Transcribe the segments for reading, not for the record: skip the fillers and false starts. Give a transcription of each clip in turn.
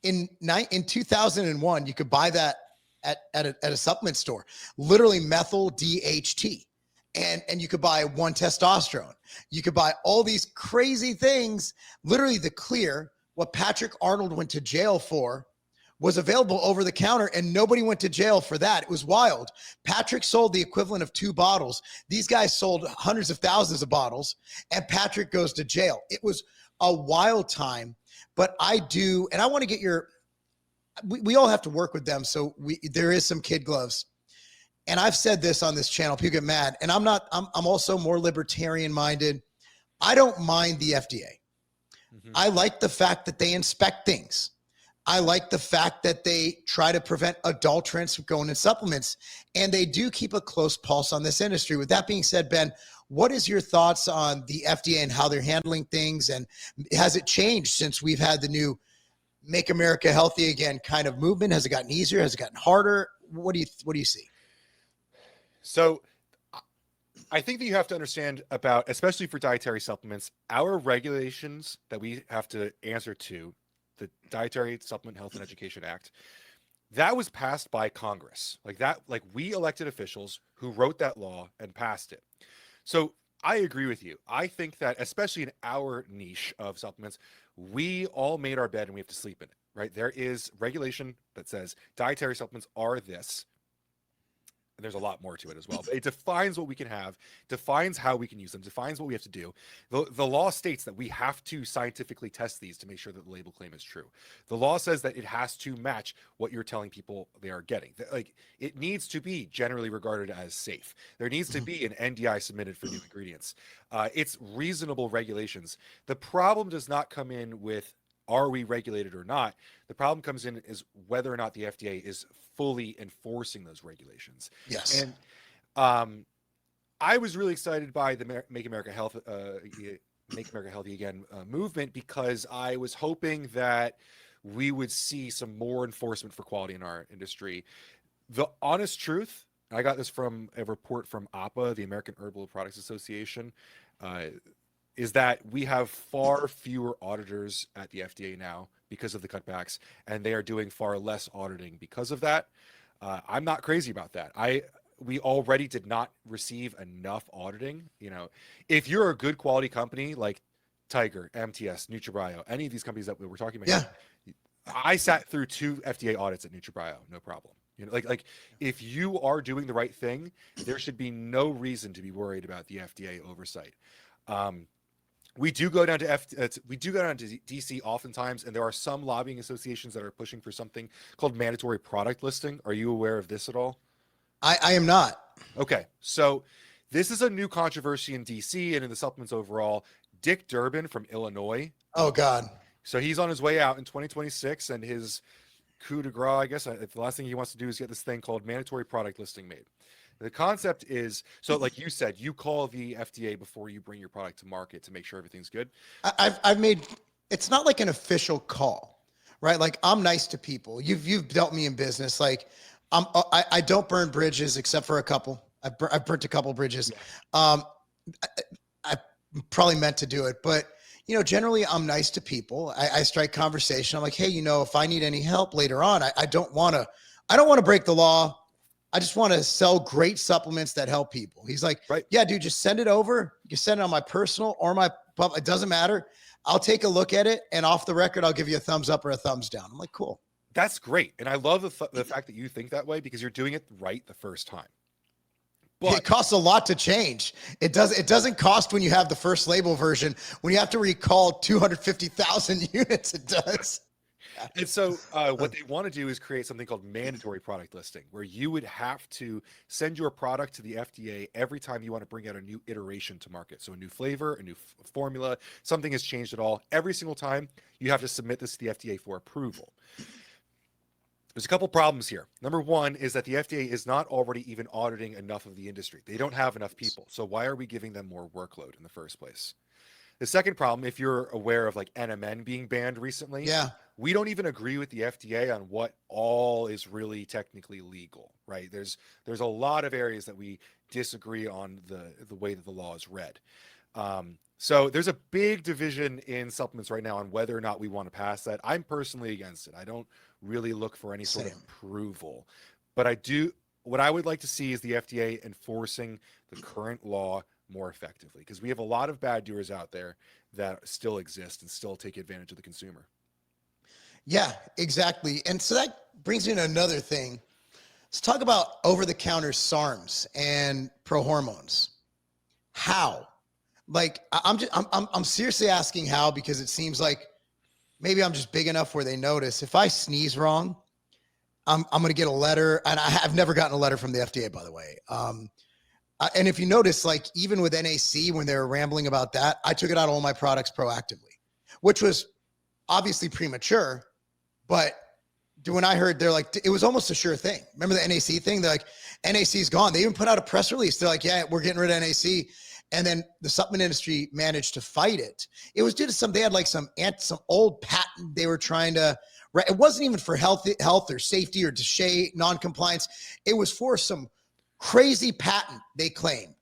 in 2001, you could buy that at a supplement store, literally methyl DHT. And you could buy one testosterone. You could buy all these crazy things. Literally the clear, what Patrick Arnold went to jail for, was available over the counter, and nobody went to jail for that. It was wild. Patrick sold the equivalent of 2 bottles. These guys sold hundreds of thousands of bottles, and Patrick goes to jail. It was a wild time, but I do, and I want to get we all have to work with them. So there is some kid gloves. And I've said this on this channel, people get mad, and I'm also more libertarian minded. I don't mind the FDA. Mm-hmm. I like the fact that they inspect things. I like the fact that they try to prevent adulterants from going in supplements, and they do keep a close pulse on this industry. With that being said, Ben, what is your thoughts on the FDA and how they're handling things? And has it changed since we've had the new Make America Healthy Again kind of movement? Has it gotten easier? Has it gotten harder? What do you see? So I think that you have to understand about, especially for dietary supplements, our regulations that we have to answer to, the Dietary Supplement Health and Education Act, that was passed by Congress. Like we elected officials who wrote that law and passed it. So I agree with you. I think that especially in our niche of supplements, we all made our bed and we have to sleep in it, right? There is regulation that says dietary supplements are this. There's a lot more to it as well, but it defines what we can have, defines how we can use them, defines what we have to do. The law states that we have to scientifically test these to make sure that the label claim is true. The law says that it has to match what you're telling people they are getting. Like, it needs to be generally regarded as safe. There needs to be an NDI submitted for new ingredients. It's reasonable regulations. The problem does not come in with, are we regulated or not? The problem comes in is whether or not the FDA is fully enforcing those regulations. Yes. And I was really excited by the Make America Healthy Again movement, because I was hoping that we would see some more enforcement for quality in our industry. The honest truth, I got this from a report from APA, the American Herbal Products Association, is that we have far fewer auditors at the FDA now because of the cutbacks, and they are doing far less auditing because of that. I'm not crazy about that. We already did not receive enough auditing. You know, if you're a good quality company like Tiger, MTS, NutriBio, any of these companies that we were talking about, yeah. I sat through 2 FDA audits at NutriBio, no problem. You know, like if you are doing the right thing, there should be no reason to be worried about the FDA oversight. We do go down to DC oftentimes, and there are some lobbying associations that are pushing for something called mandatory product listing. Are you aware of this at all? I am not. Okay, so this is a new controversy in DC and in the supplements overall. Dick Durbin from Illinois. Oh God. So he's on his way out in 2026, and his coup de grace, I guess, the last thing he wants to do is get this thing called mandatory product listing made. The concept is, so like you said, you call the FDA before you bring your product to market to make sure everything's good. I've made, it's not like an official call, right? Like, I'm nice to people. You've dealt me in business. Like, I don't burn bridges except for a couple. I've burnt a couple bridges. Yeah. I probably meant to do it, but you know, generally I'm nice to people. I strike conversation. I'm like, hey, you know, if I need any help later on, I don't want to break the law. I just want to sell great supplements that help people. He's like, right. Yeah, dude, just send it over. You can send it on my personal or my pub. It doesn't matter. I'll take a look at it, and off the record, I'll give you a thumbs up or a thumbs down. I'm like, cool. That's great. And I love the fact that you think that way, because you're doing it right the first time. But it costs a lot to change. It doesn't cost when you have the first label version. When you have to recall 250,000 units, it does. And so what they want to do is create something called mandatory product listing, where you would have to send your product to the FDA every time you want to bring out a new iteration to market. So a new flavor, a new formula, something has changed at all. Every single time you have to submit this to the FDA for approval. There's a couple problems here. Number one is that the FDA is not already even auditing enough of the industry. They don't have enough people. So why are we giving them more workload in the first place? The second problem, if you're aware of like NMN being banned recently, yeah, we don't even agree with the FDA on what all is really technically legal, right? There's a lot of areas that we disagree on the way that the law is read. So there's a big division in supplements right now on whether or not we want to pass that. I'm personally against it. I don't really look for any sort of Same. approval, but I do. What I would like to see is the FDA enforcing the current law more effectively, because we have a lot of bad doers out there that still exist and still take advantage of the consumer. Yeah, exactly. And so that brings me to another thing. Let's talk about over-the-counter SARMs and prohormones. How? Like, I'm seriously asking how, because it seems like maybe I'm just big enough where they notice. If I sneeze wrong, I'm going to get a letter, and I've never gotten a letter from the FDA, by the way. And if you notice, like even with NAC, when they were rambling about that, I took it out of all my products proactively, which was obviously premature. But when I heard, they're like, it was almost a sure thing. Remember the NAC thing? They're like, NAC's gone. They even put out a press release. They're like, yeah, we're getting rid of NAC. And then the supplement industry managed to fight it. It was due to they had like some old patent they were trying to, right? It wasn't even for health or safety or DSHEA non-compliance. It was for some crazy patent they claimed,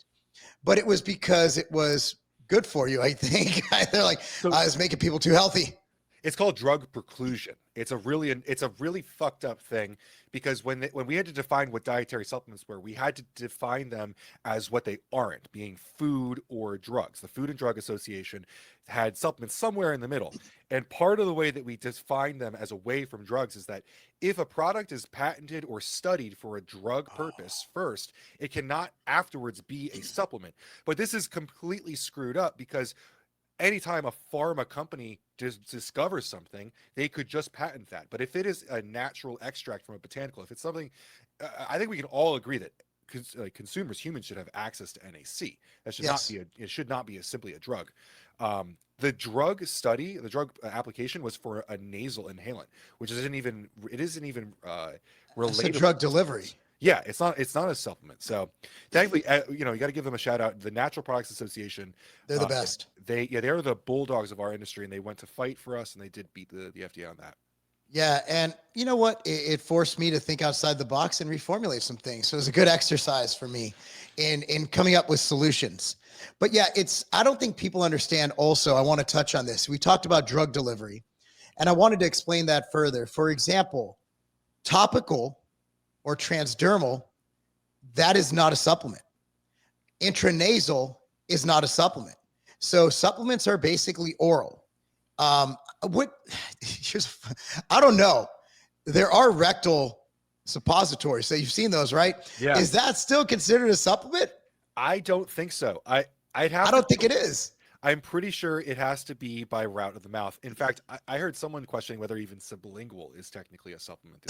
but it was because it was good for you, I think. They're like, it's making people too healthy. It's called drug preclusion. It's a really fucked up thing, because when we had to define what dietary supplements were, we had to define them as what they aren't, being food or drugs. The Food and Drug Association had supplements somewhere in the middle. And part of the way that we define them as away from drugs is that if a product is patented or studied for a drug purpose first, it cannot afterwards be a supplement. But this is completely screwed up, because anytime a pharma company discovers something, they could just patent that. But if it is a natural extract from a botanical, if it's something, I think we can all agree that consumers, humans, should have access to NAC. That should not be it should not be simply a drug. The drug study, the drug application was for a nasal inhalant, which isn't even related. It's a drug delivery. Yeah, it's not a supplement. So thankfully, you got to give them a shout out. The Natural Products Association, they're the best. They're the bulldogs of our industry, and they went to fight for us, and they did beat the FDA on that. Yeah, and you know what? It forced me to think outside the box and reformulate some things. So it was a good exercise for me in coming up with solutions. But yeah, I don't think people understand. Also, I want to touch on this. We talked about drug delivery, and I wanted to explain that further. For example, topical or transdermal, that is not a supplement. Intranasal is not a supplement. So supplements are basically oral. I don't know. There are rectal suppositories. So you've seen those, right? Yeah. Is that still considered a supplement? I don't think so. I don't think it is. I'm pretty sure it has to be by route of the mouth. In fact, I heard someone questioning whether even sublingual is technically a supplement.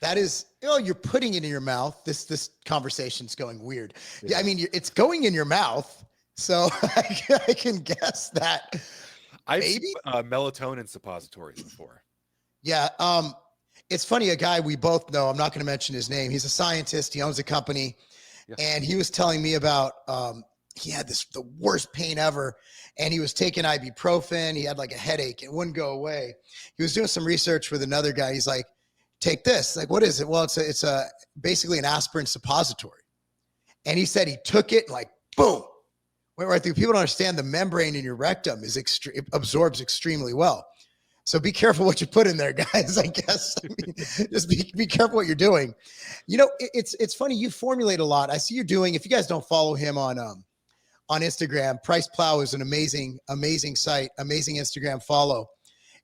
That is, you're putting it in your mouth. This conversation's going weird. Yeah, I mean, it's going in your mouth, so I can guess that. I've seen melatonin suppositories before. Yeah, it's funny. A guy we both know, I'm not going to mention his name. He's a scientist. He owns a company, and he was telling me about he had the worst pain ever, and he was taking ibuprofen. He had like a headache. It wouldn't go away. He was doing some research with another guy. He's like, take this. Like, what is it? Well, it's basically an aspirin suppository. And he said he took it and like, boom, went right through. People don't understand the membrane in your rectum it absorbs extremely well. So be careful what you put in there, guys, I guess. I mean, just be careful what you're doing. It's funny. You formulate a lot. I see you're doing, if you guys don't follow him on Instagram, Price Plow is an amazing site, amazing Instagram follow.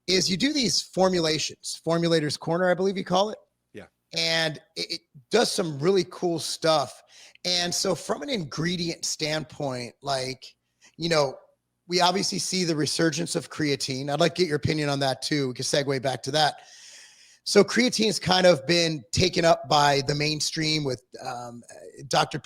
Is you do these formulations, Formulator's Corner, I believe you call it. Yeah. And it does some really cool stuff. And so from an ingredient standpoint, like, we obviously see the resurgence of creatine. I'd like to get your opinion on that too. We can segue back to that. So creatine's kind of been taken up by the mainstream with Dr.